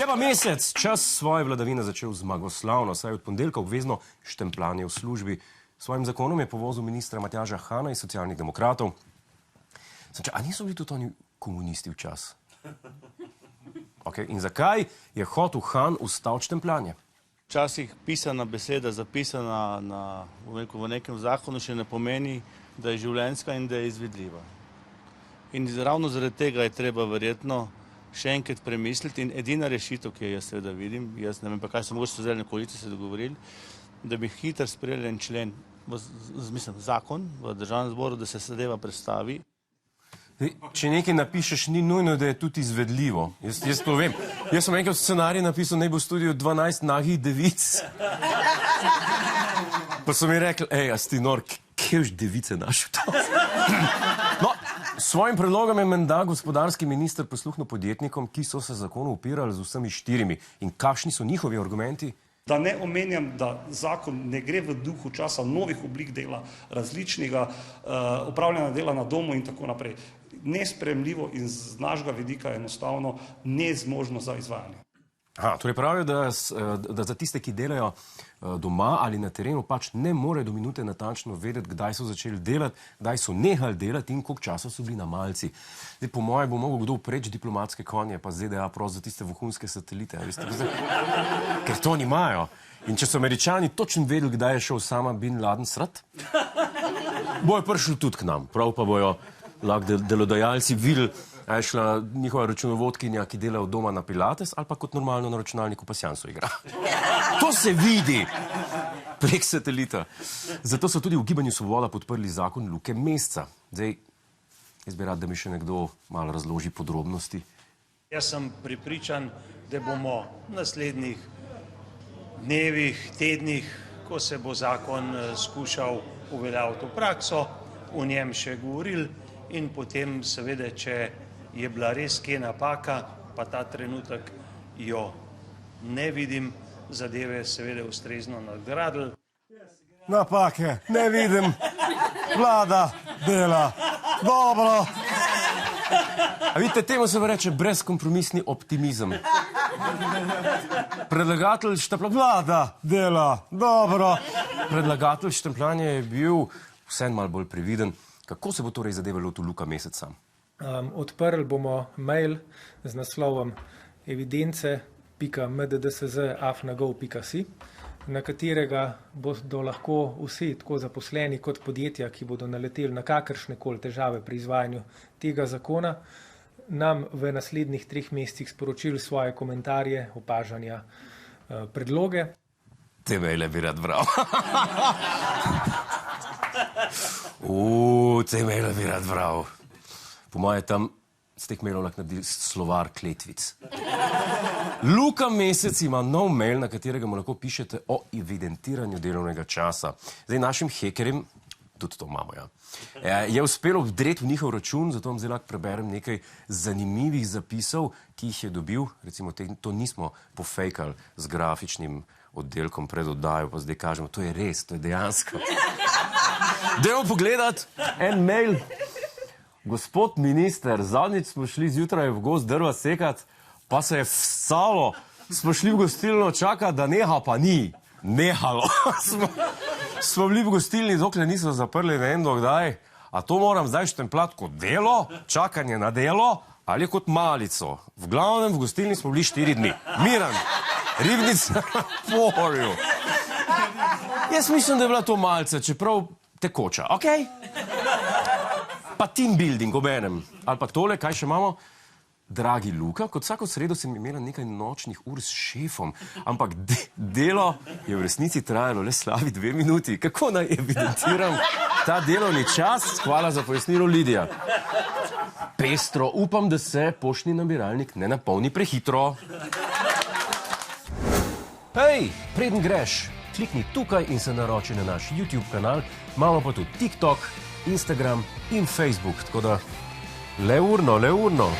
Je pa Mesec čas svoje vladavine začel zmagoslavno, saj od ponedeljka obvezno štempljanje v službi. S svojim zakonom je povozil ministra Matjaža Hana iz Socialnih demokratov. A niso bili tudi oni komunisti včas? In zakaj je hotel Han ustaviti štempljanje? Včasih pisana beseda, zapisana v nekem zakonu, še ne pomeni, da je življenjska in da je izvedljiva. In ravno zaradi tega je treba verjetno še enkrat premisliti in edina rešitev, ki jo jaz seveda vidim, jaz ne vem pa kaj so mogoče zelene koalicije se dogovorili, da bi hitro sprejeli en člen, zakon v Državnem zboru, da se zadeva predstavi. Če nekaj napišeš, ni nujno, da je tudi izvedljivo. Jaz to vem. Jaz sem enkrat scenarij napisal, naj bo v studiu 12 nagih devic. Pa so mi rekli, a si ti nor, kje už device našel to? No, s svojim predlogom je menda gospodarski minister posluhnil podjetnikom, ki so se zakonu upirali z vsemi 4. In kakšni so njihovi argumenti? Da ne omenjam, da zakon ne gre v duhu časa novih oblik dela, različnega upravljanja dela na domu in tako naprej. Nesprejemljivo in z našega vidika enostavno nezmožno za izvajanje. Torej pravijo, da za tiste, ki delajo doma ali na terenu, pač ne more do minute natančno vedeti, kdaj so začeli delati, kdaj so nehali delati in koliko časa so bili na malci. Zdaj, po moje bo mogel kdo preč diplomatske konje, pa ZDA prost za tiste vohunske satelite. Ker to nimajo. In če so Američani točno vedeli, kdaj je šel Osama bin Laden srat, bojo prišli tudi k nam. Prav pa bojo lahko delodajalci videli, a je šla njihova računovodkinja, ki dela od doma na pilates, ali pa kot normalno na računalniku pasjanso igra. To se vidi prek satelita. Zato so tudi v Gibanju Svoboda podprli zakon Luke Mesca. Zdaj, jaz bi rad, da mi še nekdo malo razloži podrobnosti. Jaz sem prepričan, da bomo v naslednjih dnevih, tednih, ko se bo zakon skušal uveljaviti v prakso, o njem še govorili in potem seveda, če je bila res kje napaka, pa ta trenutek jo ne vidim, zadeve seveda ustrezno nadgradili. Napake ne vidim, vlada dela dobro. A vidite, temu se reče brezkompromisni optimizem. Predlagatelj Vlada dela dobro. Predlagatelj štempljanja je bil vsem malo bolj previden. Kako se bo torej zadeve lotil Luka Mesec sam? Odprli bomo mail z naslovom evidence.mddsz@gov.si, na katerega bodo lahko vsi, tako zaposleni kot podjetja, ki bodo naleteli na kakršnekoli težave pri izvajanju tega zakona, nam v naslednjih 3 mesecih sporočili svoje komentarje, opažanja, predloge. Te maile bi rad bral. Te maile bi rad bral. Po moje tam z teh mailov lahko naredili slovar kletvic. Luka Mesec ima nov mail, na katerega mu lahko pišete o evidentiranju delovnega časa. Zdaj našim hekerjem, tudi to imamo, je uspelo vdreti v njihov račun, zato vam zdaj lahko preberem nekaj zanimivih zapisov, ki jih je dobil. Recimo, to nismo pofejkali z grafičnim oddelkom pred oddajo, pa zdaj kažemo, to je res, to je dejansko. Dajmo pogledati en mail. Gospod minister, zadnjič smo šli zjutraj v gozd drva sekat, pa se je vsalo. Smo šli v gostilno čakati, da neha, pa ni. Nehalo. Smo bili v gostilni, dokler niso zaprli, ne vem do kdaj. A to moram zdaj štempljati kot delo, čakanje na delo, ali kot malico. V glavnem, v gostilni smo bili 4 dni. Miran, Ribnica na Pohorju. Jaz mislim, da je bila to malce, čeprav tekoča, okej? Pa team building ob enem. Ali pa tole, kaj še imamo? Dragi Luka, kot vsako sredo sem imela nekaj nočnih ur s šefom, ampak delo je v resnici trajalo le slabi 2 minuti. Kako naj evidentiram ta delovni čas? Hvala za pojasnilo, Lidija. Pestro, upam, da se poštni nabiralnik ne napolni prehitro. Hej, preden greš, klikni tukaj in se naroči na naš YouTube kanal, imamo pa tudi TikTok, Instagram in Facebook, tako da le urno.